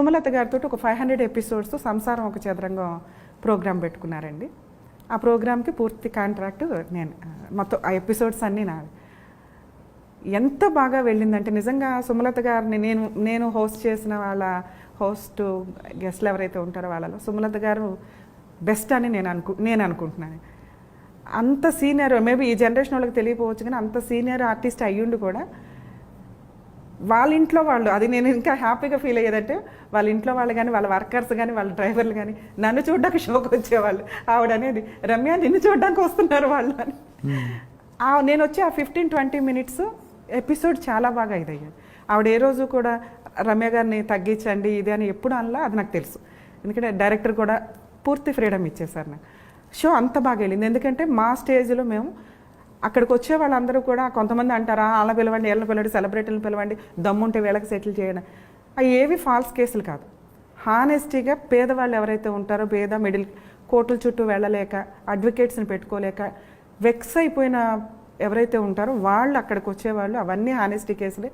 సుమలత గారితో ఒక 500 ఎపిసోడ్స్ సంసారం ఒక చదరంగం ప్రోగ్రామ్ పెట్టుకున్నారండి. ఆ ప్రోగ్రామ్కి పూర్తి కాంట్రాక్ట్ నేను, మొత్తం ఆ ఎపిసోడ్స్ అన్నీ నావి. ఎంత బాగా వెళ్ళిందంటే నిజంగా సుమలత గారిని నేను హోస్ట్ చేసిన వాళ్ళ గెస్ట్లు ఎవరైతే ఉంటారో వాళ్ళలో సుమలత గారు బెస్ట్ అని నేను అనుకుంటున్నాను. అంత సీనియర్, మేబీ ఈ జనరేషన్ వాళ్ళకి తెలియకపోవచ్చు కానీ అంత సీనియర్ ఆర్టిస్ట్ అయ్యుండి కూడా వాళ్ళ ఇంట్లో వాళ్ళు, అది నేను ఇంకా హ్యాపీగా ఫీల్ అయ్యేదంటే వాళ్ళ ఇంట్లో వాళ్ళు కానీ వాళ్ళ వర్కర్స్ కానీ వాళ్ళ డ్రైవర్లు కానీ నన్ను చూడడానికి షోకి వచ్చేవాళ్ళు. ఆవిడ అనేది రమ్య నిన్ను చూడడానికి వస్తున్నారు వాళ్ళు అని. నేను వచ్చి ఆ 15-20 మినిట్స్ ఎపిసోడ్ చాలా బాగా ఇదయ్యాది. ఆవిడ ఏ రోజు కూడా రమ్య గారిని తగ్గించండి ఇది అని ఎప్పుడు అనలా, అది నాకు తెలుసు. ఎందుకంటే డైరెక్టర్ కూడా పూర్తి ఫ్రీడమ్ ఇచ్చేసారు నాకు. షో అంత బాగా వెళ్ళింది. ఎందుకంటే మా స్టేజ్లో మేము అక్కడికి వచ్చే వాళ్ళందరూ కూడా కొంతమంది అంటారా వాళ్ళ పిలవండి, వీళ్ళని పిలవండి, సెలబ్రిటీలను పిలవండి, దమ్ముంటే వీళ్ళకి సెటిల్ చేయడం, అవి ఏవి ఫాల్స్ కేసులు కాదు. హానెస్టీగా పేదవాళ్ళు ఎవరైతే ఉంటారో, మిడిల్ కోర్టుల చుట్టూ వెళ్ళలేక అడ్వకేట్స్ని పెట్టుకోలేక వెక్స్ అయిపోయిన ఎవరైతే ఉంటారో వాళ్ళు అక్కడికి వచ్చేవాళ్ళు, అవన్నీ హానెస్టీ కేసులే.